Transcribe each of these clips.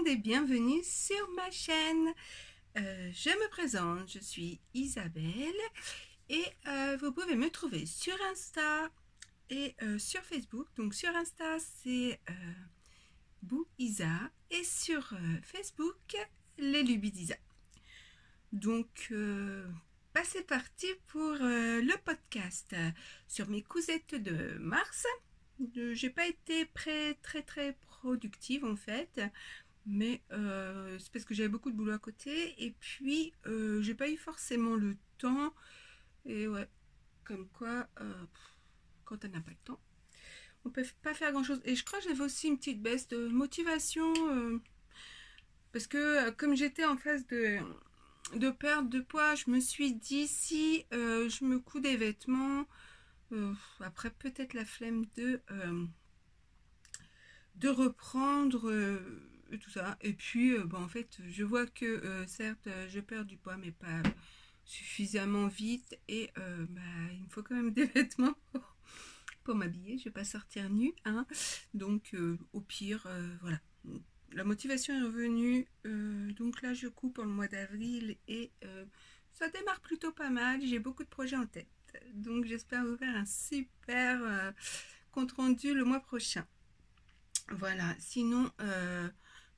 monde et bienvenue sur ma chaîne. Je me présente, je suis Isabelle et vous pouvez me trouver sur Insta et sur Facebook. Donc sur Insta c'est Bouisa et sur Facebook les lubies d'Isa. Donc c'est parti pour le podcast sur mes cousettes de mars. J'ai pas été très productive en fait, mais c'est parce que j'avais beaucoup de boulot à côté et puis j'ai pas eu forcément le temps. Et ouais, comme quoi quand on n'a pas le temps on peut pas faire grand chose. Et je crois que j'avais aussi une petite baisse de motivation parce que comme j'étais en phase de perte de poids, je me suis dit si je me couds des vêtements, après peut-être la flemme de reprendre tout ça. Et puis en fait je vois que certes je perds du poids mais pas suffisamment vite et il me faut quand même des vêtements pour m'habiller. Je vais pas sortir nue hein. Donc au pire voilà, la motivation est revenue. Donc là je coupe pour le mois d'avril et ça démarre plutôt pas mal. J'ai beaucoup de projets en tête, donc j'espère vous faire un super compte rendu le mois prochain. Voilà, sinon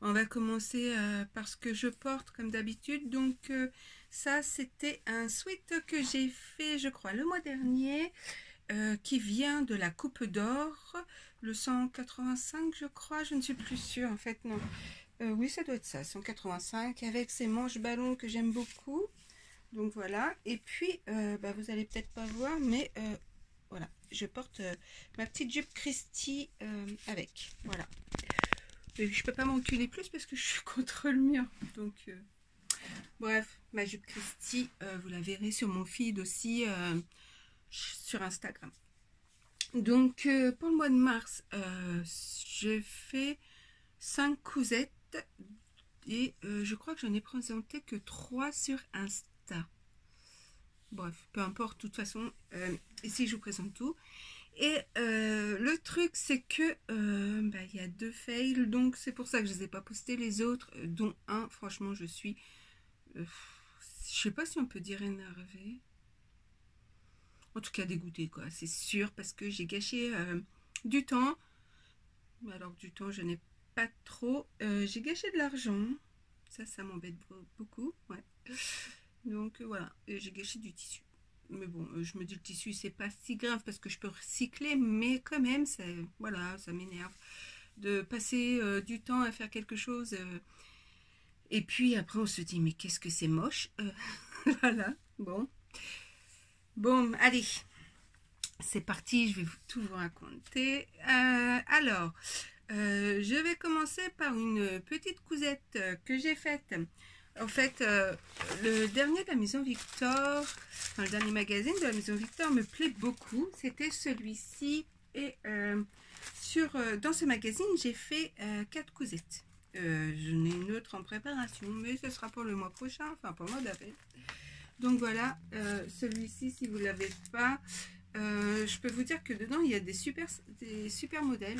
on va commencer par ce que je porte comme d'habitude. Donc ça c'était un sweat que j'ai fait je crois le mois dernier, qui vient de la Coupe d'Or, le 185 je crois, je ne suis plus sûre en fait, non. Oui ça doit être ça, 185, avec ces manches ballons que j'aime beaucoup. Donc voilà, et puis vous allez peut-être pas voir mais voilà, je porte ma petite jupe Christie avec, voilà. Et je peux pas m'enculer plus parce que je suis contre le mur, donc bref, ma jupe Christie, vous la verrez sur mon feed aussi sur Instagram. Donc pour le mois de mars je fais 5 cousettes et je crois que j'en ai présenté que 3 sur Insta. Bref, peu importe, de toute façon ici je vous présente tout. Et le truc c'est que il y a 2 fails, donc c'est pour ça que je ne les ai pas postés. Les autres, dont un, franchement je suis je sais pas si on peut dire énervée, en tout cas dégoûtée quoi, c'est sûr, parce que j'ai gâché du temps, alors que du temps je n'ai pas trop, j'ai gâché de l'argent, ça m'embête beaucoup, ouais. Donc voilà, j'ai gâché du tissu. Mais bon, je me dis le tissu c'est pas si grave parce que je peux recycler, mais quand même ça, voilà, ça m'énerve de passer du temps à faire quelque chose et puis après on se dit mais qu'est-ce que c'est moche. Voilà, bon allez, c'est parti, je vais tout vous raconter. Alors je vais commencer par une petite cousette que j'ai faite. En fait, le dernier de la Maison Victor, enfin, le dernier magazine de la Maison Victor me plaît beaucoup. C'était celui-ci. Et dans ce magazine, j'ai fait 4 cousettes. J'en ai une autre en préparation, mais ce sera pour le mois prochain, enfin pour le mois d'avril. Donc voilà, celui-ci, si vous ne l'avez pas, je peux vous dire que dedans, il y a des super modèles,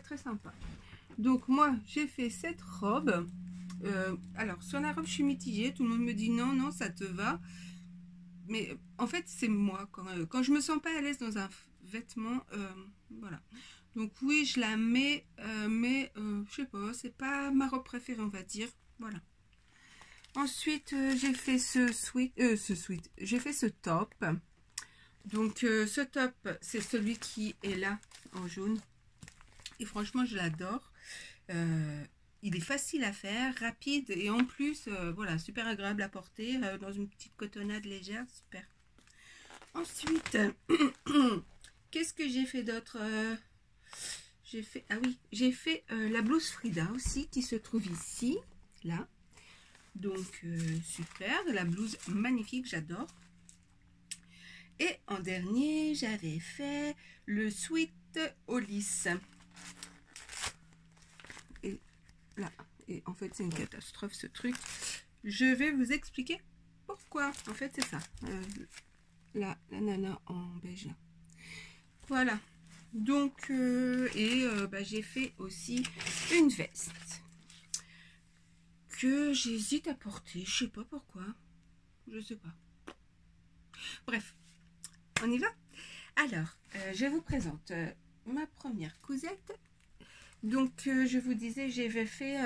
très sympas. Donc moi, j'ai fait cette robe. Alors sur la robe je suis mitigée, tout le monde me dit non ça te va, mais en fait c'est moi quand je me sens pas à l'aise dans un vêtement, voilà, donc oui je la mets, mais je sais pas, c'est pas ma robe préférée on va dire, voilà. Ensuite j'ai fait j'ai fait ce top. Donc ce top c'est celui qui est là en jaune et franchement je l'adore. Il est facile à faire, rapide et en plus voilà, super agréable à porter dans une petite cotonnade légère, super. Ensuite qu'est-ce que j'ai fait d'autre? J'ai fait, ah oui, j'ai fait la blouse Frida aussi qui se trouve ici, là. Donc super, la blouse magnifique, j'adore. Et en dernier j'avais fait le sweat au lisse. Là, et en fait c'est une catastrophe ce truc, je vais vous expliquer pourquoi. En fait c'est ça, là la nana en beige là. Voilà, donc j'ai fait aussi une veste. que j'hésite à porter. Je sais pas pourquoi. Je sais pas. Bref, on y va. Alors, je vous présente ma première cousette. Donc, je vous disais, j'avais fait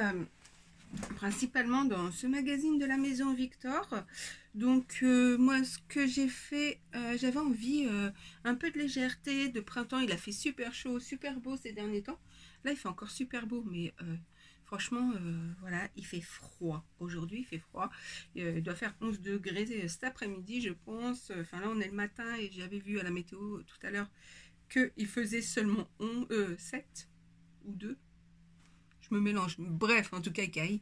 principalement dans ce magazine de la Maison Victor. Donc, moi, ce que j'ai fait, j'avais envie un peu de légèreté, de printemps. Il a fait super chaud, super beau ces derniers temps. Là, il fait encore super beau, mais franchement, voilà, il fait froid. Aujourd'hui, il fait froid. Il doit faire 11 degrés cet après-midi, je pense. Enfin, là, on est le matin et j'avais vu à la météo tout à l'heure qu'il faisait seulement 7 ou 2. Je me mélange. Bref, en tout cas, caille.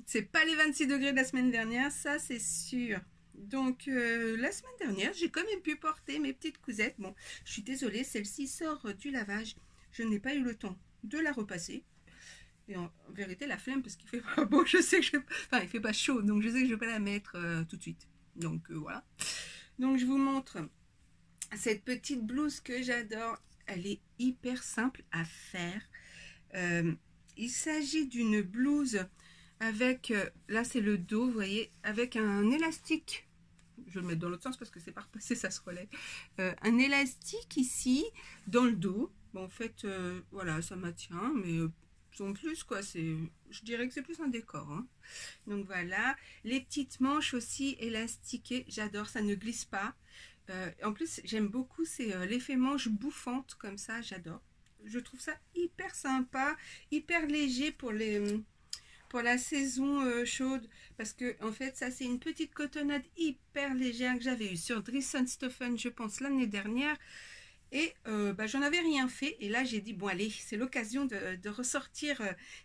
C'est pas les 26 degrés de la semaine dernière, ça, c'est sûr. Donc, la semaine dernière, j'ai quand même pu porter mes petites cousettes. Bon, je suis désolée, celle-ci sort du lavage. Je n'ai pas eu le temps de la repasser. Et en vérité, la flemme, parce qu'il fait pas beau, je sais que je... Enfin, il fait pas chaud, donc je sais que je vais pas la mettre tout de suite. Donc, voilà. Donc, je vous montre cette petite blouse que j'adore. Elle est hyper simple à faire. Il s'agit d'une blouse avec, là c'est le dos, vous voyez, avec un élastique. Je vais le mettre dans l'autre sens parce que c'est pas repassé, ça se relève. Un élastique ici, dans le dos. Bon, en fait, voilà, ça maintient, mais en plus, quoi, je dirais que c'est plus un décor. Hein. Donc voilà, les petites manches aussi élastiquées, j'adore, ça ne glisse pas. En plus, j'aime beaucoup, c'est l'effet manche bouffante comme ça, j'adore. Je trouve ça hyper sympa, hyper léger pour la saison chaude, parce que en fait ça c'est une petite cotonnade hyper légère que j'avais eue sur Dries & Stephen, je pense l'année dernière, et j'en avais rien fait, et là j'ai dit bon allez, c'est l'occasion de ressortir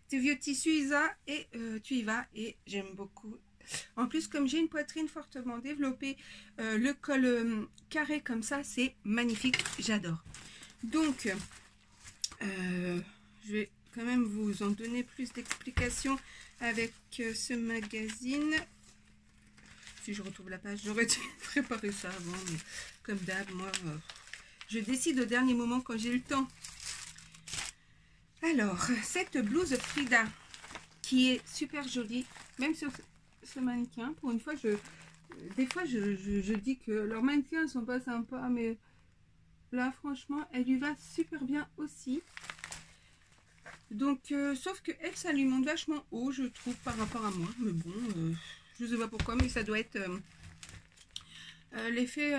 tes vieux tissus Isa, et tu y vas, et j'aime beaucoup. En plus, comme j'ai une poitrine fortement développée, le col carré comme ça, c'est magnifique, j'adore. Donc je vais quand même vous en donner plus d'explications avec ce magazine. Si je retrouve la page, j'aurais dû préparer ça avant, mais comme d'hab, moi, je décide au dernier moment quand j'ai le temps. Alors, cette blouse Frida, qui est super jolie, même sur ce mannequin, pour une fois, des fois, je dis que leurs mannequins ne sont pas sympas, mais là, franchement, elle lui va super bien aussi. Donc, sauf que elle, ça lui monte vachement haut, je trouve, par rapport à moi. Mais bon, je sais pas pourquoi, mais ça doit être l'effet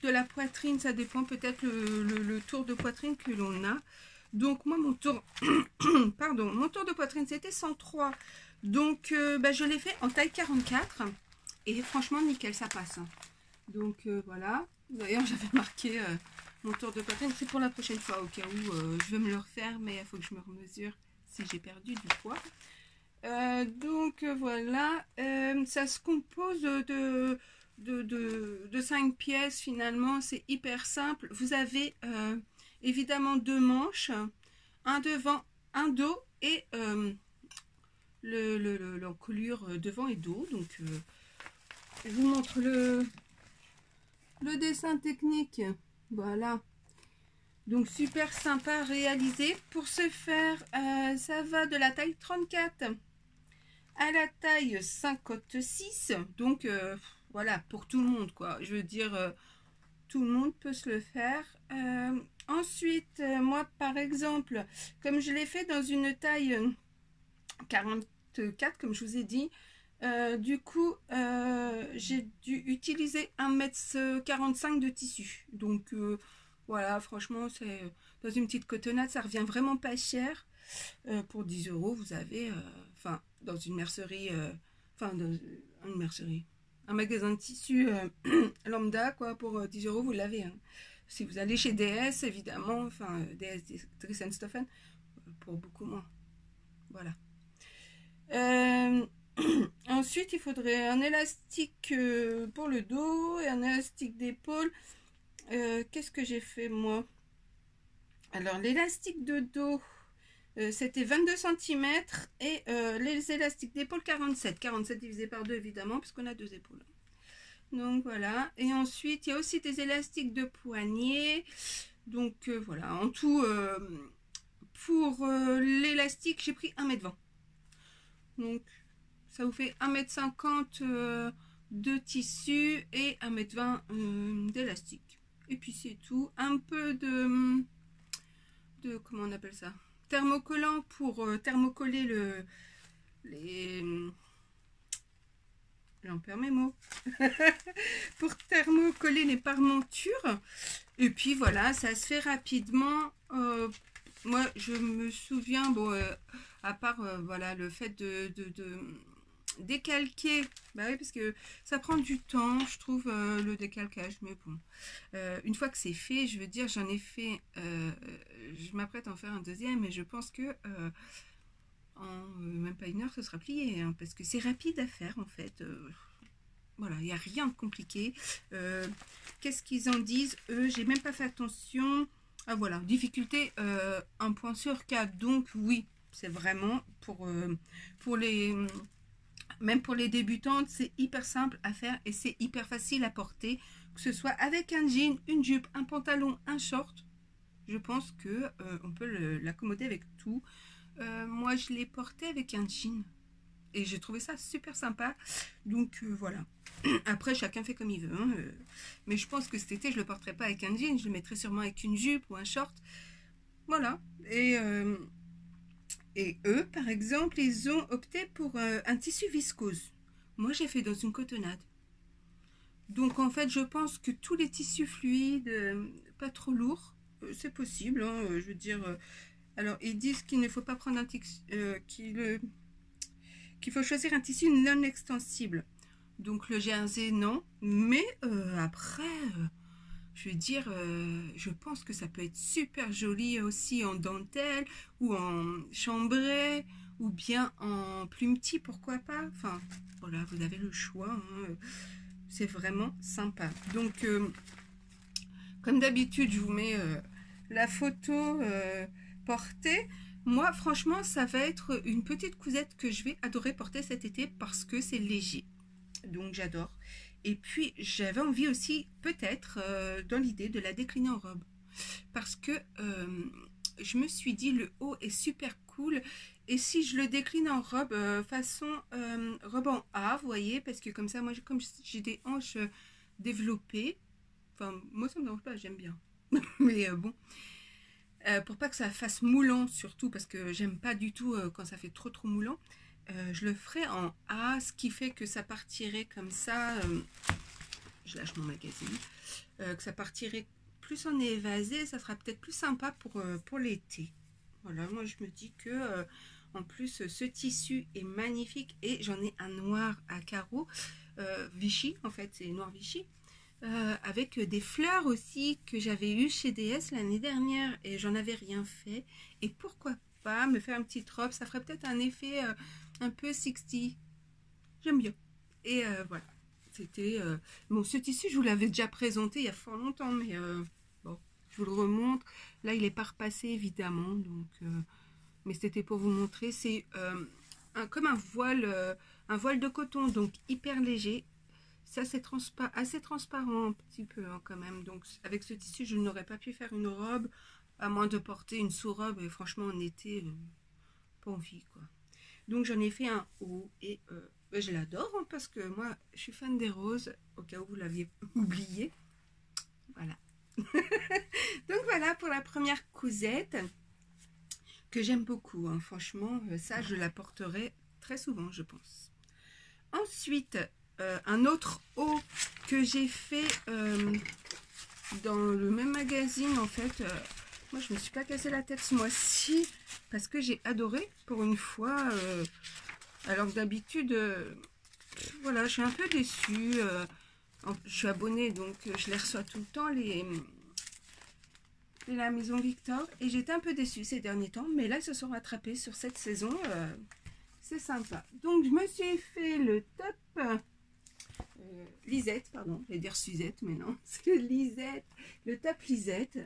de la poitrine. Ça dépend peut-être le tour de poitrine que l'on a. Donc, moi, mon tour, pardon, mon tour de poitrine, c'était 103. Donc, je l'ai fait en taille 44. Et franchement, nickel, ça passe. Donc, voilà. D'ailleurs, j'avais marqué... mon tour de poitrine, c'est pour la prochaine fois, au cas où je vais me le refaire, mais il faut que je me remesure si j'ai perdu du poids. Donc voilà, ça se compose de 5 pièces finalement, c'est hyper simple. Vous avez évidemment 2 manches, un devant, un dos et l'encolure devant et dos. Donc je vous montre le dessin technique. Voilà, donc super sympa réalisé. Pour ce faire, ça va de la taille 34 à la taille 56. Donc voilà, pour tout le monde quoi. Je veux dire, tout le monde peut se le faire. Ensuite, moi par exemple, comme je l'ai fait dans une taille 44, comme je vous ai dit, du coup, j'ai dû utiliser 1,45 m de tissu. Donc, voilà, franchement, c'est dans une petite cotonnade, ça revient vraiment pas cher. Pour 10 €, vous avez, enfin, dans une mercerie, enfin, dans une mercerie, un magasin de tissu lambda, quoi, pour 10 €, vous l'avez. Hein. Si vous allez chez DS, évidemment, enfin, DS, Dries & Stephen, pour beaucoup moins. Voilà. Ensuite, il faudrait un élastique pour le dos et un élastique d'épaule. Qu'est-ce que j'ai fait moi? Alors, l'élastique de dos, c'était 22 cm et les élastiques d'épaule 47. 47 divisé par 2 évidemment, puisqu'on a 2 épaules. Donc voilà. Et ensuite, il y a aussi des élastiques de poignet. Donc voilà. En tout, pour l'élastique, j'ai pris 1,20 m. Donc ça vous fait 1,50 m de tissu et 1,20 m d'élastique. Et puis c'est tout. Un peu de comment on appelle ça, thermocollant pour thermocoller les j'en perds mes mots pour thermocoller les parmentures. Et puis voilà, ça se fait rapidement. Moi je me souviens, bon, à part voilà, le fait de décalquer, bah oui, parce que ça prend du temps, je trouve, le décalcage, mais bon, une fois que c'est fait, je veux dire, j'en ai fait, je m'apprête à en faire un deuxième, et je pense que en même pas une heure ce sera plié, hein, parce que c'est rapide à faire en fait. Voilà, il n'y a rien de compliqué. Qu'est-ce qu'ils en disent, eux? J'ai même pas fait attention. Ah voilà, difficulté 1 point sur 4, donc oui, c'est vraiment pour les, même pour les débutantes, c'est hyper simple à faire et c'est hyper facile à porter, que ce soit avec un jean, une jupe, un pantalon, un short. Je pense que on peut l'accommoder avec tout. Moi, je l'ai porté avec un jean et j'ai trouvé ça super sympa. Donc voilà. Après, chacun fait comme il veut, hein. Mais je pense que cet été, je le porterai pas avec un jean, je le mettrai sûrement avec une jupe ou un short. Voilà. Et eux, par exemple, ils ont opté pour un tissu viscose. Moi, j'ai fait dans une cotonnade. Donc, en fait, je pense que tous les tissus fluides, pas trop lourds, c'est possible, hein, je veux dire. Alors, ils disent qu'il ne faut pas prendre un tissu, qu'il faut choisir un tissu non extensible. Donc, le jersey, non. Mais après, je veux dire, je pense que ça peut être super joli aussi en dentelle ou en chambray ou bien en plumetis, pourquoi pas. Enfin, voilà, vous avez le choix, hein. C'est vraiment sympa. Donc, comme d'habitude, je vous mets la photo portée. Moi, franchement, ça va être une petite cousette que je vais adorer porter cet été parce que c'est léger. Donc, j'adore. Et puis, j'avais envie aussi, peut-être, dans l'idée de la décliner en robe. Parce que je me suis dit, le haut est super cool. Et si je le décline en robe, façon robe en A, vous voyez, parce que comme ça, moi, comme j'ai des hanches développées, enfin, moi, ça me dérange pas, j'aime bien. Mais bon, pour pas que ça fasse moulant, surtout, parce que j'aime pas du tout quand ça fait trop moulant, je le ferai en A, ce qui fait que ça partirait comme ça, je lâche mon magazine, que ça partirait plus en évasé, ça sera peut-être plus sympa pour l'été. Voilà, moi je me dis que en plus ce tissu est magnifique et j'en ai un noir à carreaux, Vichy, en fait c'est noir Vichy, avec des fleurs aussi que j'avais eu chez DS l'année dernière et j'en avais rien fait. Et pourquoi pas me faire une petite robe, ça ferait peut-être un effet un peu 60. J'aime bien. Et voilà. C'était bon, ce tissu, je vous l'avais déjà présenté il y a fort longtemps, mais bon, je vous le remontre. Là, il est pas repassé évidemment, donc mais c'était pour vous montrer. C'est comme un voile de coton, donc hyper léger. Ça, c'est assez transparent un petit peu hein, quand même. Donc avec ce tissu, je n'aurais pas pu faire une robe, à moins de porter une sous-robe. Et franchement, en été, pas envie quoi. Donc j'en ai fait un haut et je l'adore hein, parce que moi, je suis fan des roses, au cas où vous l'aviez oublié. Voilà. Donc voilà pour la première cousette que j'aime beaucoup. Hein. Franchement, ça, je la porterai très souvent, je pense. Ensuite, un autre haut que j'ai fait dans le même magazine, en fait. Moi, je me suis pas cassé la tête ce mois-ci parce que j'ai adoré pour une fois. Alors que d'habitude, voilà, je suis un peu déçue. Je suis abonnée, donc je les reçois tout le temps, la Maison Victor. Et j'étais un peu déçue ces derniers temps. Mais là, ils se sont rattrapés sur cette saison. C'est sympa. Donc, je me suis fait le top... Lisette, pardon, je vais dire Suzette, mais non, c'est Lisette, le top Lisette,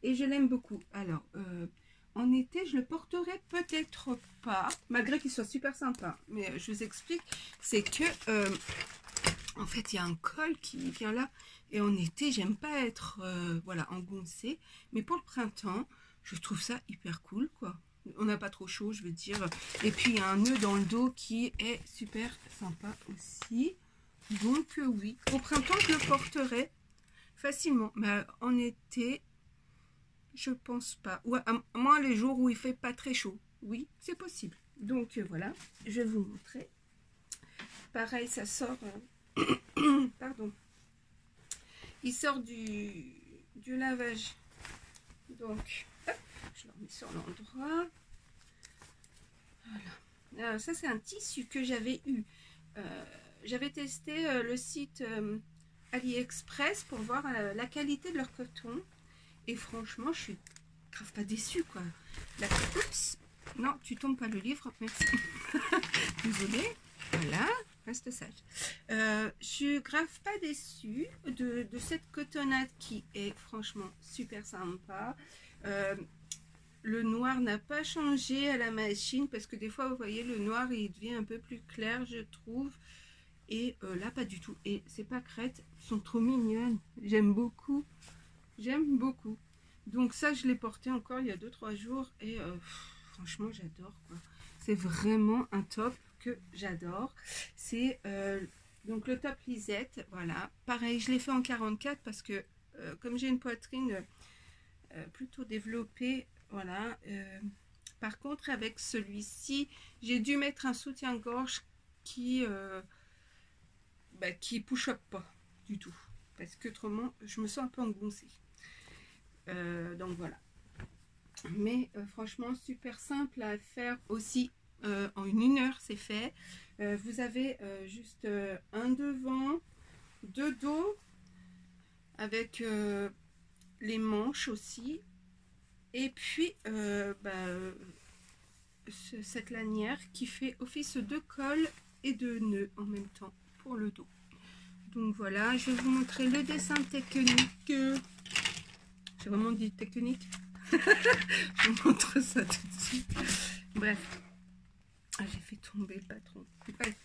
et je l'aime beaucoup. Alors, en été, je le porterai peut-être pas, malgré qu'il soit super sympa, mais je vous explique, c'est que, en fait, il y a un col qui vient là, et en été, j'aime pas être, voilà, engoncée, mais pour le printemps, je trouve ça hyper cool, quoi. On n'a pas trop chaud, je veux dire. Et puis, il y a un nœud dans le dos qui est super sympa aussi. Donc, oui. Au printemps, je le porterai facilement. Mais en été, je pense pas. Ouais, à moins les jours où il fait pas très chaud. Oui, c'est possible. Donc, voilà. Je vais vous montrer. Pareil, ça sort... pardon. Il sort du lavage. Donc, hop, je le remets sur l'endroit. Voilà. Alors, ça, c'est un tissu que j'avais eu. J'avais testé le site AliExpress pour voir la qualité de leur coton. Et franchement, je suis grave pas déçue, quoi. Oups. Non, tu tombes pas le livre. Merci. Désolée. Voilà. Reste sage. Je suis grave pas déçue de cette cotonnade qui est franchement super sympa. Le noir n'a pas changé à la machine parce que des fois vous voyez le noir il devient un peu plus clair je trouve et là pas du tout et c'est pas crête, elles sont trop mignonnes, j'aime beaucoup, donc ça je l'ai porté encore il y a 2-3 jours et franchement j'adore quoi, c'est vraiment un top que j'adore. C'est donc le top Lisette, voilà, pareil je l'ai fait en 44 parce que comme j'ai une poitrine plutôt développée, voilà. Par contre avec celui-ci j'ai dû mettre un soutien-gorge qui push-up pas du tout parce que autrement je me sens un peu engoncée, donc voilà. Mais franchement super simple à faire aussi, en une heure c'est fait. Vous avez juste un devant, deux dos avec les manches aussi et puis cette lanière qui fait office de col et de nœud en même temps pour le dos. Donc voilà, je vais vous montrer le dessin technique. J'ai vraiment dit technique. Je vous montre ça tout de suite. Bref, j'ai fait tomber le patron. Bref,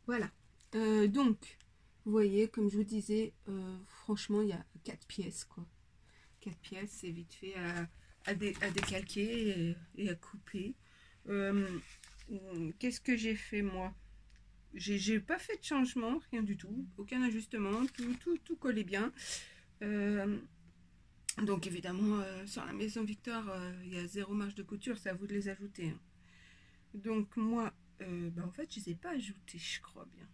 voilà. Donc, vous voyez, comme je vous disais, franchement, il y a 4 pièces, quoi. 4 pièces, c'est vite fait à décalquer et à couper. Qu'est-ce que j'ai fait, moi? J'ai pas fait de changement, rien du tout. Aucun ajustement, tout collait bien. Donc, évidemment, sur la maison Victor, il y a 0 marge de couture, c'est à vous de les ajouter. Hein. Donc, moi, en fait, je les ai pas ajoutés, je crois bien.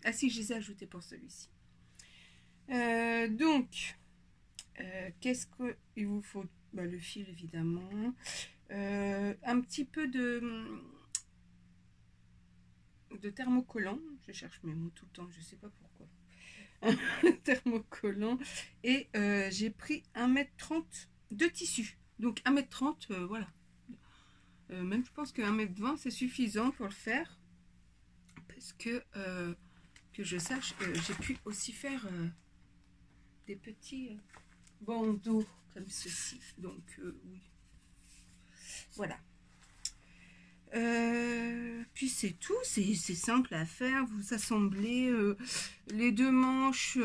Ah si, je les ai ajoutés pour celui-ci. Donc, qu'est-ce qu'il vous faut? Le fil, évidemment. Un petit peu de thermocollant. Je cherche mes mots tout le temps, je sais pas pourquoi. Thermocollant. Et j'ai pris 1,30 m de tissu. Donc 1,30 m, voilà. Même je pense que 1,20 m c'est suffisant pour le faire. Parce que je sache, j'ai pu aussi faire des petits bandeaux comme ceci. Donc oui. Voilà. Puis c'est tout, c'est simple à faire. Vous assemblez les deux manches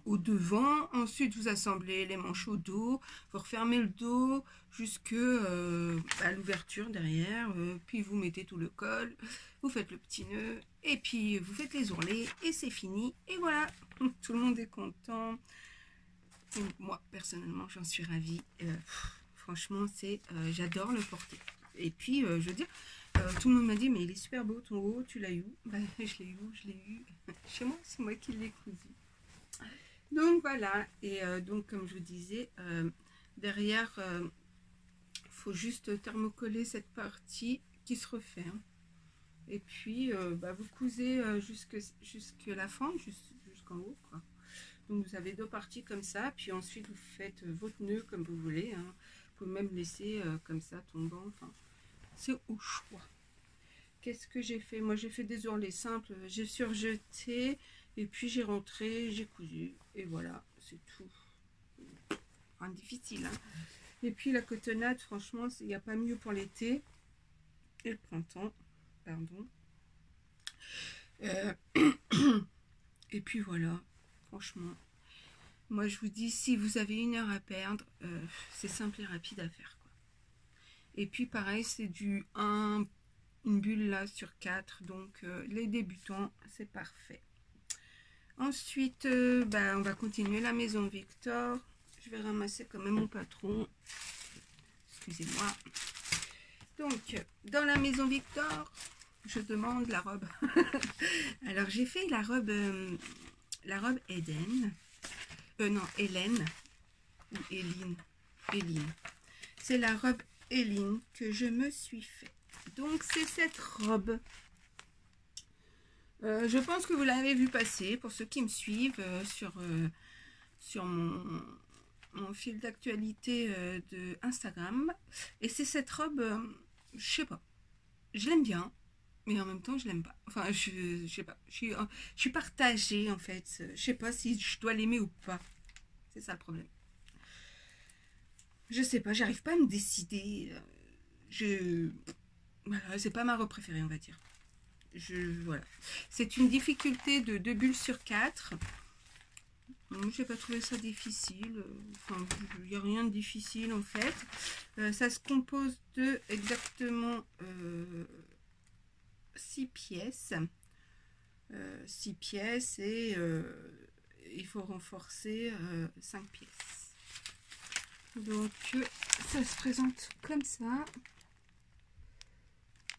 au devant, ensuite vous assemblez les manches au dos, vous refermez le dos jusque à l'ouverture derrière, puis vous mettez tout le col, vous faites le petit nœud et puis vous faites les ourlets et c'est fini et voilà, tout le monde est content. Donc, moi personnellement j'en suis ravie, franchement c'est j'adore le porter. Et puis, je veux dire, tout le monde m'a dit, mais il est super beau ton haut, tu l'as eu où? Je l'ai eu chez moi, c'est moi qui l'ai cousu. Donc voilà, et donc comme je vous disais, derrière, il faut juste thermocoller cette partie qui se referme. Et puis, vous cousez jusque la fente, jusqu'en haut, quoi. Donc vous avez deux parties comme ça, puis ensuite vous faites votre nœud comme vous voulez. Hein. Vous pouvez même laisser comme ça tombant, enfin, c'est au choix. Qu'est-ce que j'ai fait? Moi j'ai fait des ourlets simples, j'ai surjeté et puis j'ai rentré, j'ai cousu et voilà, c'est tout. Rien de difficile. Hein. Et puis la cotonnade, franchement, il n'y a pas mieux pour l'été et le printemps, pardon. Et puis voilà, franchement, moi je vous dis, si vous avez 1 heure à perdre, c'est simple et rapide à faire. Et puis pareil, c'est du une bulle là sur 4, donc les débutants, c'est parfait. Ensuite, on va continuer la maison Victor. Je vais ramasser quand même mon patron. Excusez-moi. Donc, dans la maison Victor, je demande la robe. Alors, j'ai fait la robe Eden. Non, Hélène. Ou Éline. Éline. C'est la robe Éline que je me suis fait. Donc, c'est cette robe. Je pense que vous l'avez vu passer pour ceux qui me suivent sur mon fil d'actualité de Instagram. Et c'est cette robe, je sais pas, je l'aime bien, mais en même temps je l'aime pas. Enfin, je sais pas, je suis partagée en fait. Je sais pas si je dois l'aimer ou pas. C'est ça le problème. Je sais pas, j'arrive pas à me décider. Voilà, c'est pas ma robe préférée, on va dire. Voilà. C'est une difficulté de 2 bulles sur 4. J'ai pas trouvé ça difficile. Enfin, il n'y a rien de difficile en fait. Ça se compose de exactement 6 pièces. 6 pièces et il faut renforcer 5 pièces. Donc ça se présente comme ça.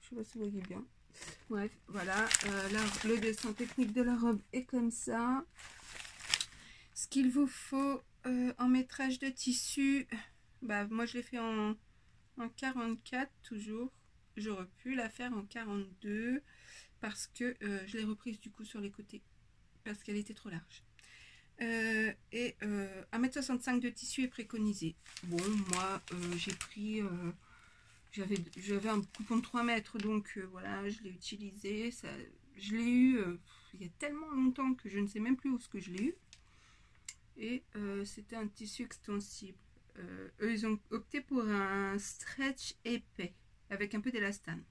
Je sais pas si vous voyez bien. Bref, voilà. Là, le dessin technique de la robe est comme ça. Ce qu'il vous faut en métrage de tissu, moi je l'ai fait en 44 toujours. J'aurais pu la faire en 42 parce que je l'ai reprise du coup sur les côtés parce qu'elle était trop large. Et 1,65 m de tissu est préconisé. Bon, moi j'ai pris, j'avais un coupon de 3 mètres, donc voilà, je l'ai utilisé. Ça, je l'ai eu il y a tellement longtemps que je ne sais même plus où ce que je l'ai eu. Et c'était un tissu extensible. Eux, ils ont opté pour un stretch épais avec un peu d'élastane.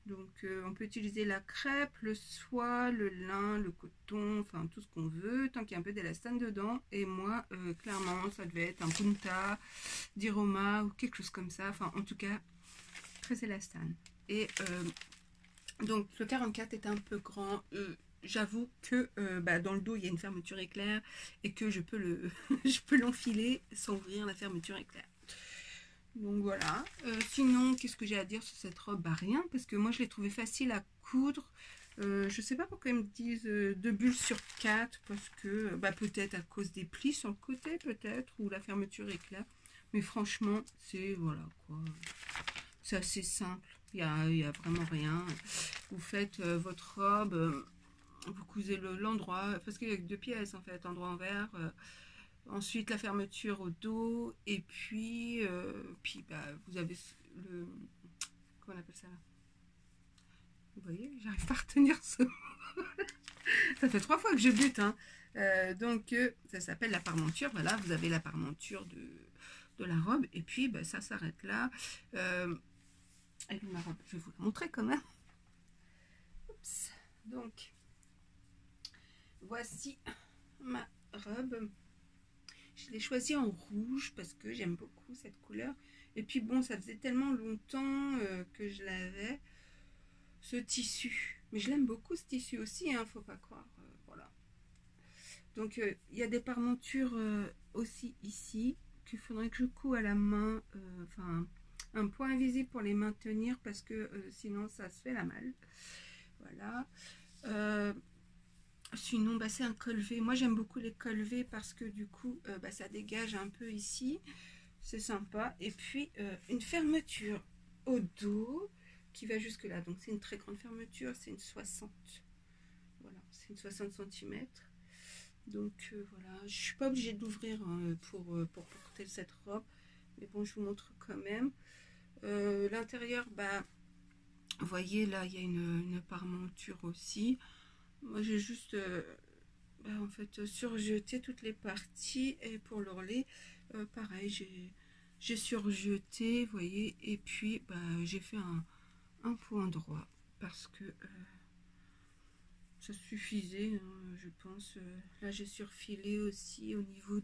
Donc, on peut utiliser la crêpe, le soie, le lin, le coton, enfin tout ce qu'on veut, tant qu'il y a un peu d'élastane dedans. Et moi, clairement, ça devait être un punta, d'Iroma ou quelque chose comme ça. Enfin, en tout cas, très élastane. Et donc, le 44 est un peu grand. J'avoue que dans le dos il y a une fermeture éclair et que je peux je peux l'enfiler sans ouvrir la fermeture éclair. Donc voilà. Sinon, qu'est-ce que j'ai à dire sur cette robe? Rien, parce que moi je l'ai trouvée facile à coudre. Je sais pas pourquoi ils me disent 2 bulles sur 4, parce que peut-être à cause des plis sur le côté, peut-être, ou la fermeture éclair. Mais franchement, c'est voilà quoi. C'est assez simple. Il y a vraiment rien. Vous faites votre robe. Vous cousez l'endroit, parce qu'il y a que 2 pièces en fait, endroit envers, ensuite la fermeture au dos, et puis, vous avez le, comment on appelle ça là? Vous voyez, j'arrive pas à retenir ce mot. Ça fait 3 fois que je bute, hein. Donc ça s'appelle la parmenture, voilà, vous avez la parmenture de la robe, et puis ça s'arrête là. Et ma robe, je vais vous la montrer quand même. Oups. Donc voici ma robe. Je l'ai choisie en rouge parce que j'aime beaucoup cette couleur. Et puis bon, ça faisait tellement longtemps que je l'avais, ce tissu. Mais je l'aime beaucoup ce tissu aussi, hein, faut pas croire. Voilà. Donc il y a des parmentures aussi ici qu'il faudrait que je couds à la main. Enfin, un point invisible pour les maintenir parce que sinon ça se fait la malle. Voilà. Sinon, c'est un col V. Moi, j'aime beaucoup les cols V parce que du coup, ça dégage un peu ici. C'est sympa. Et puis, une fermeture au dos qui va jusque là. Donc, c'est une très grande fermeture. C'est une 60. Voilà, c'est une 60 cm. Donc, voilà. Je suis pas obligée d'ouvrir pour porter cette robe. Mais bon, je vous montre quand même. L'intérieur, vous voyez, là, il y a une parmenture aussi. Moi j'ai juste en fait surjeté toutes les parties et pour l'ourlet pareil j'ai surjeté, vous voyez, et puis j'ai fait un point droit parce que ça suffisait, hein, je pense. Là j'ai surfilé aussi au niveau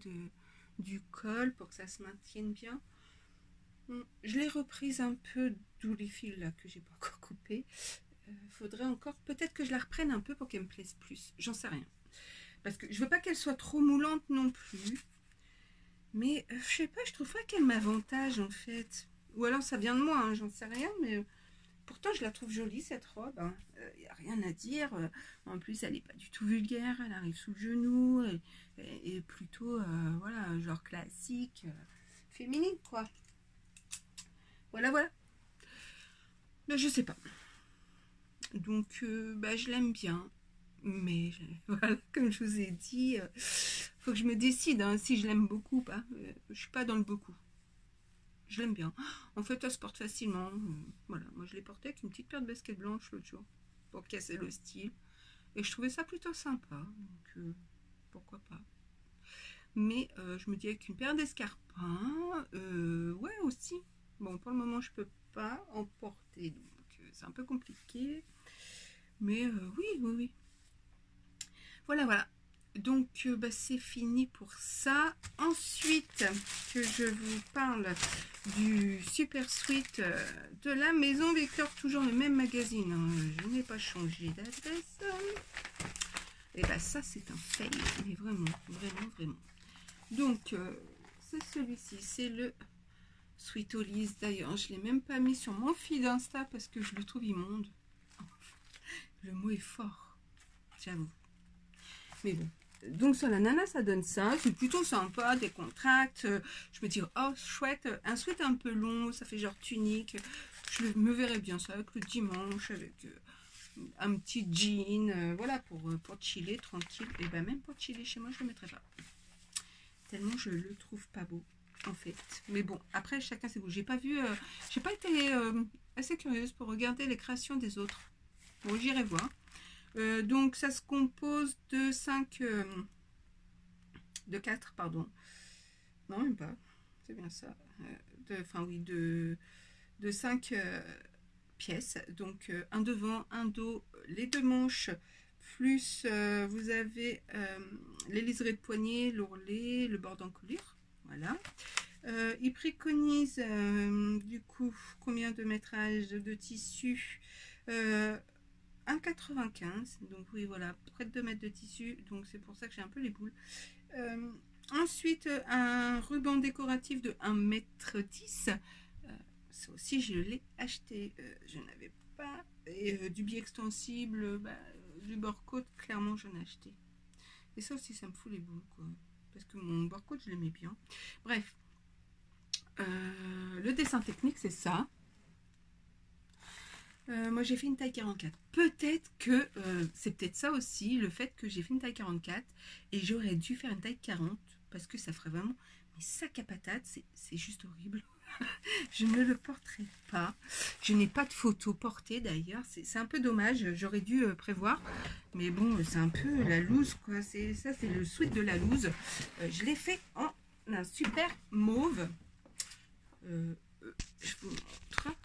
du col pour que ça se maintienne bien. Je l'ai reprise un peu, d'où les fils là que j'ai pas encore coupé. Faudrait encore, peut-être que je la reprenne un peu pour qu'elle me plaise plus. J'en sais rien. Parce que je veux pas qu'elle soit trop moulante non plus. Mais je sais pas, je trouve pas qu'elle m'avantage en fait. Ou alors ça vient de moi, hein, j'en sais rien, mais pourtant je la trouve jolie cette robe. Il n'y a rien à dire. En plus, elle n'est pas du tout vulgaire, elle arrive sous le genou. Et plutôt, voilà, genre classique, féminine quoi. Voilà, voilà. Mais je sais pas. Donc, bah, je l'aime bien. Mais voilà, comme je vous ai dit, faut que je me décide hein, si je l'aime beaucoup ou pas. Je suis pas dans le beaucoup. Je l'aime bien. En fait, elle se porte facilement. Voilà, moi je l'ai portée avec une petite paire de baskets blanches l'autre jour pour casser le style. Et je trouvais ça plutôt sympa. Donc, pourquoi pas. Mais je me dis avec une paire d'escarpins, ouais aussi. Bon, pour le moment, je peux pas en porter. Donc, c'est un peu compliqué. Mais oui, oui, oui. Voilà, voilà. Donc, bah, c'est fini pour ça. Ensuite, que je vous parle du Super Sweet de la Maison Victor, toujours le même magazine. Hein. Je n'ai pas changé d'adresse. Et bah, ça, c'est un fail. Mais vraiment, vraiment, vraiment. Donc, c'est celui-ci. C'est le Sweet Olise. D'ailleurs, je ne l'ai même pas mis sur mon feed Insta parce que je le trouve immonde. Le mot est fort, j'avoue. Mais bon. Donc sur la nana ça donne ça, c'est plutôt sympa, décontracte. Je me dis oh chouette, un sweat un peu long, ça fait genre tunique. Je me verrais bien ça avec le dimanche, avec un petit jean, voilà pour chiller tranquille. Et ben même pour chiller chez moi je le mettrais pas. Tellement je le trouve pas beau en fait. Mais bon après chacun ses goûts. J'ai pas vu, j'ai pas été assez curieuse pour regarder les créations des autres. Bon j'irai voir. Donc ça se compose de 4 pardon, non même pas, c'est bien ça, de 5 pièces, donc un devant, un dos, les deux manches, plus vous avez les liserés de poignet, l'ourlet, le bord d'encolure, voilà. Il préconise du coup combien de métrage de tissu, 1,95, donc oui voilà, près de 2 mètres de tissu, donc c'est pour ça que j'ai un peu les boules. Ensuite un ruban décoratif de 1,10 m, ça aussi je l'ai acheté, je n'avais pas, et du biais extensible, du bord-côte, clairement j'en ai acheté, et ça aussi ça me fout les boules quoi, parce que mon bord-côte je l'aimais bien. Bref, le dessin technique c'est ça. Moi j'ai fait une taille 44. Peut-être que c'est peut-être ça aussi, le fait que j'ai fait une taille 44 et j'aurais dû faire une taille 40 parce que ça ferait vraiment mes sacs à patates, c'est juste horrible. Je ne le porterai pas. Je n'ai pas de photo portée d'ailleurs, c'est un peu dommage, j'aurais dû prévoir. Mais bon, c'est un peu la loose quoi. Ça c'est le sweat de la loose. Je l'ai fait en un super mauve. Je vous montre.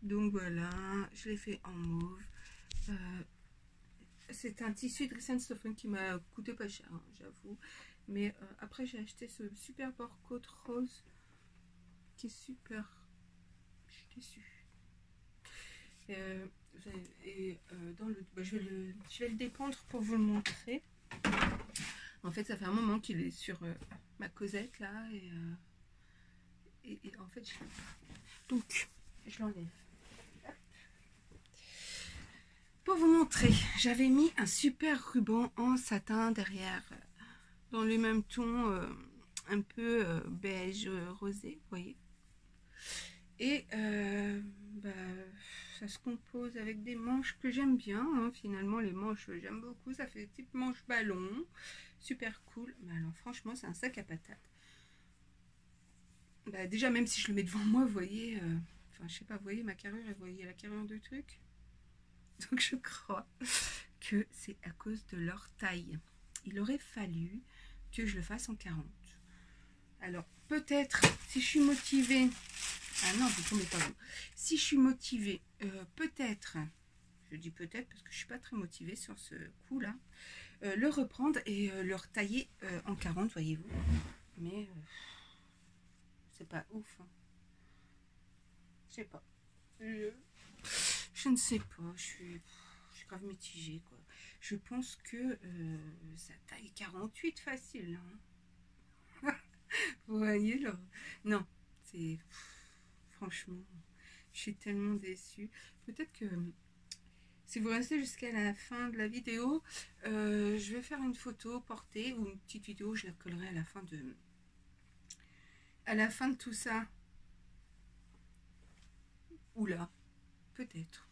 Donc voilà, je l'ai fait en mauve. C'est un tissu de Recent Stoffen qui m'a coûté pas cher, hein, j'avoue. Mais après j'ai acheté ce super bord-côte rose qui est super. Je suis déçue. Dans le, je vais le dépendre pour vous le montrer. En fait, ça fait un moment qu'il est sur ma causette là et en fait je l'aime pas. Donc je l'enlève. Pour vous montrer, j'avais mis un super ruban en satin derrière, dans le même ton, un peu beige rosé, vous voyez. Et ça se compose avec des manches que j'aime bien, hein. Finalement les manches j'aime beaucoup, ça fait type manche ballon, super cool. Mais alors franchement c'est un sac à patates. Déjà même si je le mets devant moi, vous voyez, enfin je sais pas, vous voyez ma carrure et vous voyez la carrure de truc. Donc je crois que c'est à cause de leur taille. Il aurait fallu que je le fasse en 40. Alors peut-être si je suis motivée, ah non vous tombez pas vous. Si je suis motivée, peut-être, je dis peut-être parce que je suis pas très motivée sur ce coup là, le reprendre et le retailler en 40 voyez-vous. Mais c'est pas ouf. Hein. Je sais pas. Je ne sais pas. Je suis grave mitigée, quoi. Je pense que ça taille 48 facile. Hein. Vous voyez là? Non, c'est... Franchement, je suis tellement déçue. Peut-être que si vous restez jusqu'à la fin de la vidéo, je vais faire une photo portée ou une petite vidéo, je la collerai à la fin de tout ça. Oula, peut-être.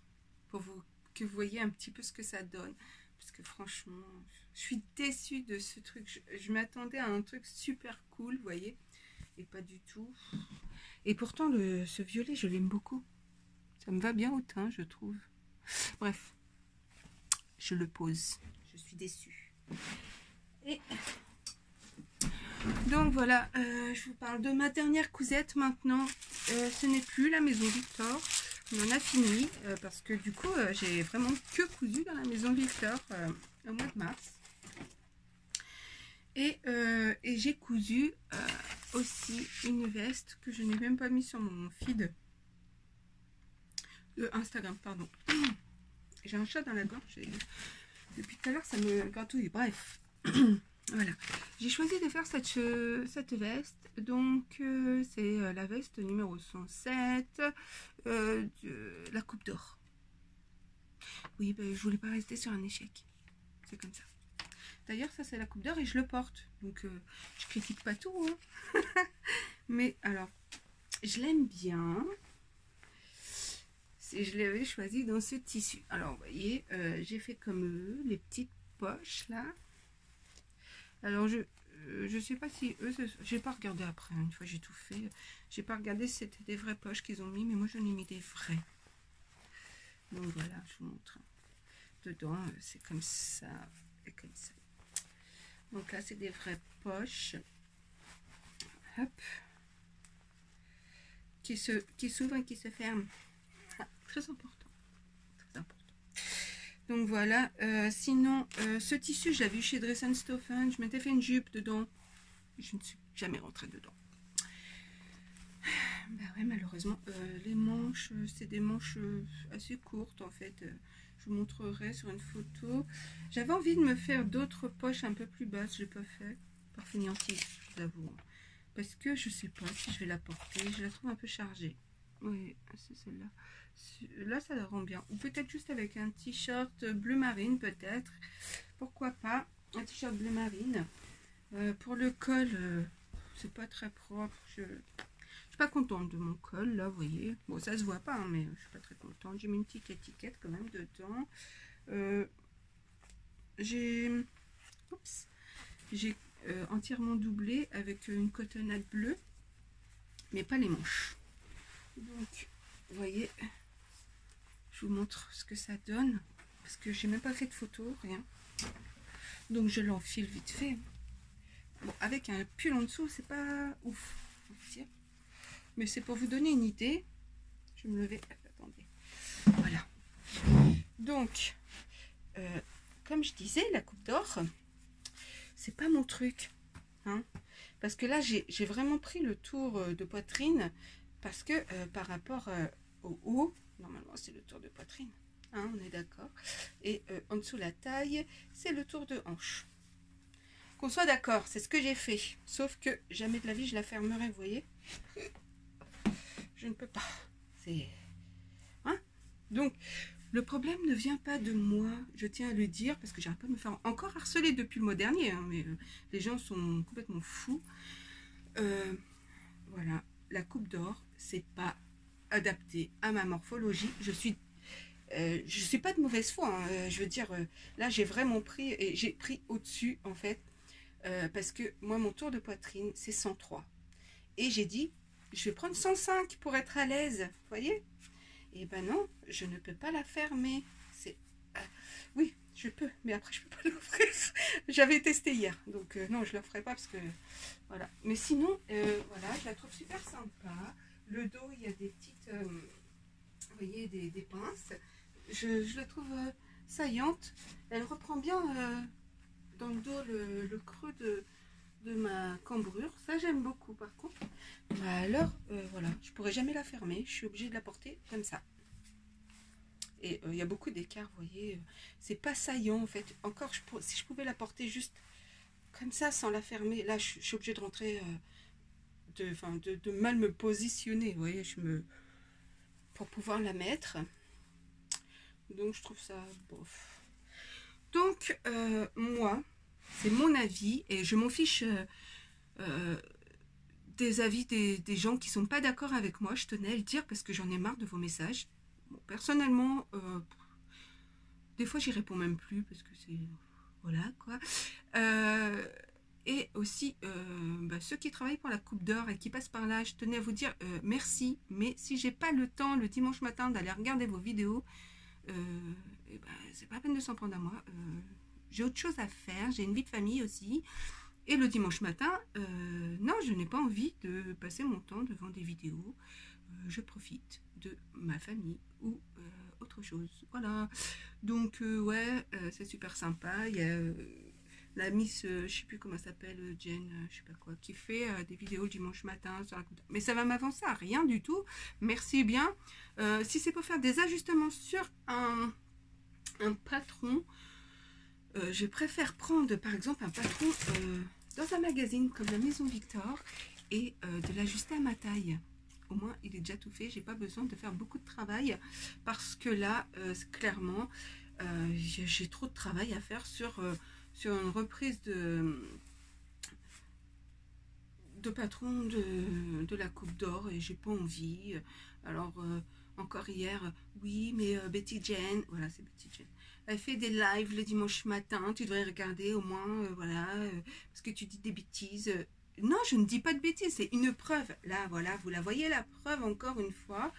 Pour que vous voyez un petit peu ce que ça donne. Parce que franchement, je suis déçue de ce truc. Je m'attendais à un truc super cool, vous voyez. Et pas du tout. Et pourtant, ce violet, je l'aime beaucoup. Ça me va bien au teint, je trouve. Bref, je le pose. Je suis déçue. Et donc voilà, je vous parle de ma dernière cousette maintenant. Ce n'est plus la maison Victor. On en a fini parce que du coup, j'ai vraiment que cousu dans la maison Victor au mois de mars. Et j'ai cousu aussi une veste que je n'ai même pas mis sur mon feed de Instagram, pardon. J'ai un chat dans la gorge. Depuis tout à l'heure, ça me gratouille. Bref, voilà. J'ai choisi de faire cette veste. Donc, c'est la veste numéro 107 de la Coupe d'Or. Oui, ben, je voulais pas rester sur un échec. C'est comme ça. D'ailleurs, ça, c'est la Coupe d'Or et je le porte. Donc, je critique pas tout. Hein. Mais alors, je l'aime bien. Je l'avais choisi dans ce tissu. Alors, vous voyez, j'ai fait comme eux, les petites poches, là. Alors, je sais pas si eux... J'ai pas regardé après, hein, une fois j'ai tout fait. J'ai pas regardé si c'était des vraies poches qu'ils ont mis, mais moi, j'en ai mis des vraies. Donc, voilà, je vous montre. Dedans, c'est comme ça et comme ça. Donc là, c'est des vraies poches. Hop. Qui s'ouvrent et qui se ferment. Ah, très important. Très important. Donc voilà. Sinon, ce tissu, je l'avais eu chez Dress & Stephen. Je m'étais fait une jupe dedans. Je ne suis jamais rentrée dedans. Bah ouais, malheureusement. Les manches, c'est des manches assez courtes en fait. Je vous montrerai sur une photo. J'avais envie de me faire d'autres poches un peu plus basses. Je l'ai pas fait. Par fainéantise, je vous avoue. Parce que je sais pas si je vais la porter. Je la trouve un peu chargée. Oui, c'est celle-là. Là, ça la rend bien. Ou peut-être juste avec un t-shirt bleu marine, peut-être. Pourquoi pas. Un t-shirt bleu marine. Pour le col, c'est pas très propre. Je suis pas contente de mon col, là, vous voyez. Bon, ça se voit pas, hein, mais je suis pas très contente. J'ai mis une petite étiquette quand même dedans. J'ai entièrement doublé avec une cotonnade bleue, mais pas les manches. Donc, vous voyez, je vous montre ce que ça donne, parce que j'ai même pas fait de photo, rien. Donc, je l'enfile vite fait. Bon, avec un pull en dessous, c'est pas ouf, mais c'est pour vous donner une idée. Je vais me lever. Attendez. Voilà. Donc, comme je disais, la Coupe d'Or, c'est pas mon truc. Hein, parce que là, j'ai vraiment pris le tour de poitrine. Parce que par rapport au haut, normalement, c'est le tour de poitrine. Hein, on est d'accord. Et en dessous la taille, c'est le tour de hanche. Qu'on soit d'accord, c'est ce que j'ai fait. Sauf que jamais de la vie, je la fermerai, vous voyez. Je ne peux pas. C'est... Hein? Donc, le problème ne vient pas de moi, je tiens à le dire, parce que j'arrête pas de me faire encore harceler depuis le mois dernier, hein, mais les gens sont complètement fous. Voilà, la Coupe d'Or, c'est pas adapté à ma morphologie. Je suis pas de mauvaise foi, hein, je veux dire, là j'ai vraiment pris, et j'ai pris au-dessus en fait, parce que moi mon tour de poitrine c'est 103. Et j'ai dit, je vais prendre 105 pour être à l'aise, vous voyez? Et ben non, je ne peux pas la fermer. C'est oui, je peux, mais après je peux pas l'offrir. J'avais testé hier, donc non, je ne le ferai pas parce que voilà. Mais sinon, voilà, je la trouve super sympa. Le dos, il y a des petites, vous voyez, des pinces. Je la trouve saillante. Elle reprend bien dans le dos le creux de ma cambrure. Ça, j'aime beaucoup par contre. Bah alors, voilà, je pourrais jamais la fermer. Je suis obligée de la porter comme ça. Et il y a beaucoup d'écart, vous voyez. C'est pas saillant en fait. Encore, si je pouvais la porter juste comme ça, sans la fermer, là, je suis obligée de rentrer, de mal me positionner, vous voyez, pour pouvoir la mettre. Donc, je trouve ça bof. Donc, moi, c'est mon avis et je m'en fiche des avis des gens qui sont pas d'accord avec moi. Je tenais à le dire parce que j'en ai marre de vos messages. Bon, personnellement, des fois, j'y réponds même plus parce que c'est... Voilà, quoi. Et aussi, ceux qui travaillent pour la Coupe d'Or et qui passent par là, je tenais à vous dire merci. Mais si j'ai pas le temps le dimanche matin d'aller regarder vos vidéos, c'est pas la peine de s'en prendre à moi. J'ai autre chose à faire, j'ai une vie de famille aussi. Et le dimanche matin, non, je n'ai pas envie de passer mon temps devant des vidéos. Je profite de ma famille ou autre chose. Voilà. Donc, ouais, c'est super sympa. Il y a la Miss, je sais plus comment elle s'appelle, Jen, je sais pas quoi, qui fait des vidéos le dimanche matin sur la... Mais ça va m'avancer à rien du tout. Merci bien. Si c'est pour faire des ajustements sur un patron, je préfère prendre par exemple un patron dans un magazine comme la Maison Victor et de l'ajuster à ma taille. Au moins il est déjà tout fait, j'ai pas besoin de faire beaucoup de travail parce que là clairement j'ai trop de travail à faire sur une reprise de patron de la Coupe d'Or et j'ai pas envie. Alors encore hier, oui mais Betty Jane, voilà c'est Betty Jane, elle fait des lives le dimanche matin, tu devrais regarder au moins, voilà, parce que tu dis des bêtises. Non, je ne dis pas de bêtises, c'est une preuve. Là, voilà, vous la voyez, la preuve, encore une fois.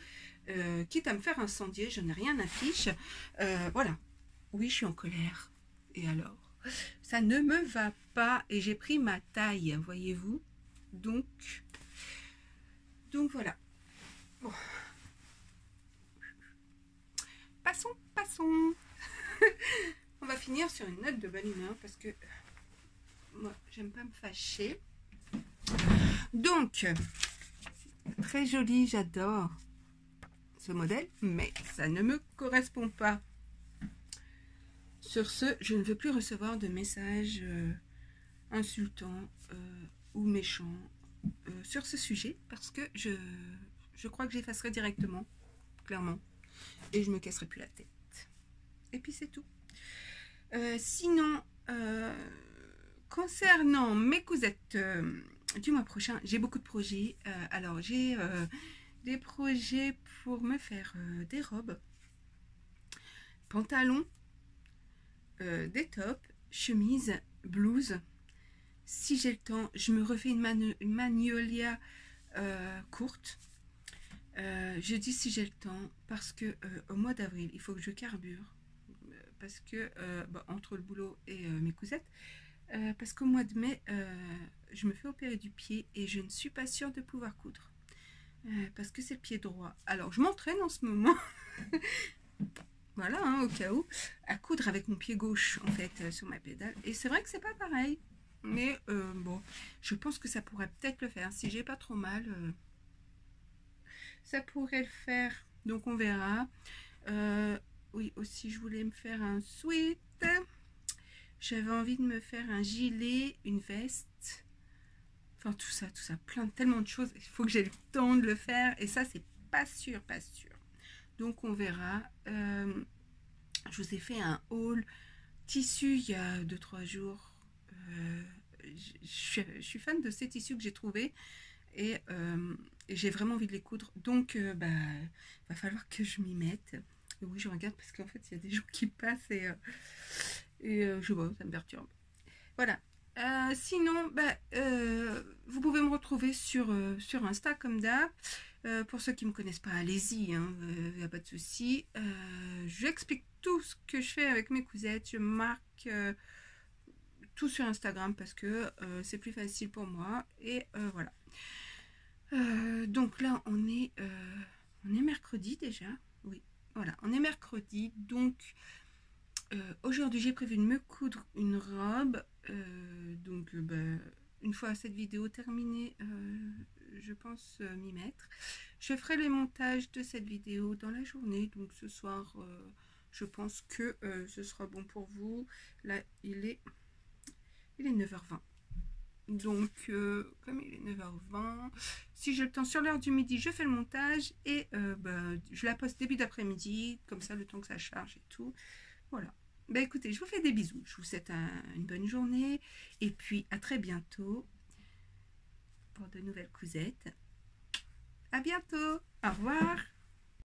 Quitte à me faire incendier, je n'ai rien à fiche. Voilà. Oui, je suis en colère. Et alors? Ça ne me va pas. Et j'ai pris ma taille, voyez-vous. Donc voilà. Bon. Passons. On va finir sur une note de bonne humeur parce que moi, j'aime pas me fâcher. Donc, très joli, j'adore ce modèle, mais ça ne me correspond pas. Sur ce, je ne veux plus recevoir de messages insultants ou méchants sur ce sujet parce que je crois que j'effacerai directement, clairement, et je me casserai plus la tête. Et puis c'est tout. Sinon, concernant mes cousettes du mois prochain, j'ai beaucoup de projets. Alors, j'ai des projets pour me faire des robes, pantalons, des tops, chemises, blouses. Si j'ai le temps, je me refais une magnolia courte. Je dis si j'ai le temps parce que au mois d'avril, il faut que je carbure. Parce que entre le boulot et mes cousettes, parce qu'au mois de mai, je me fais opérer du pied et je ne suis pas sûre de pouvoir coudre. Parce que c'est le pied droit. Alors, je m'entraîne en ce moment. Voilà, hein, au cas où, à coudre avec mon pied gauche, en fait, sur ma pédale. Et c'est vrai que c'est pas pareil. Mais bon, je pense que ça pourrait peut-être le faire. Si j'ai pas trop mal, ça pourrait le faire. Donc, on verra. Oui, aussi, je voulais me faire un sweat. J'avais envie de me faire un gilet, une veste. Enfin, tout ça, tellement de choses. Il faut que j'ai le temps de le faire. Et ça, c'est pas sûr. Donc, on verra. Je vous ai fait un haul tissu il y a 2-3 jours. Je suis fan de ces tissus que j'ai trouvés. Et j'ai vraiment envie de les coudre. Donc, va falloir que je m'y mette. Et oui, je regarde parce qu'en fait, il y a des gens qui passent et je vois, ça me perturbe. Voilà. Sinon, vous pouvez me retrouver sur Insta comme d'hab. Pour ceux qui ne me connaissent pas, allez-y, il n'y a pas de souci. J'explique tout ce que je fais avec mes cousettes. Je marque tout sur Instagram parce que c'est plus facile pour moi. Et voilà. Donc là, on est mercredi déjà. Oui, voilà, on est mercredi. Donc, aujourd'hui, j'ai prévu de me coudre une robe. une fois cette vidéo terminée, je pense m'y mettre. Je ferai les montages de cette vidéo dans la journée, donc ce soir, je pense que ce sera bon pour vous. Là, il est 9h20. Donc, comme il est 9h20, si j'ai le temps sur l'heure du midi, je fais le montage et je la poste début d'après-midi, comme ça, le temps que ça charge et tout. Voilà. Bah écoutez, je vous fais des bisous. Je vous souhaite une bonne journée et puis à très bientôt pour de nouvelles cousettes. À bientôt. Au revoir.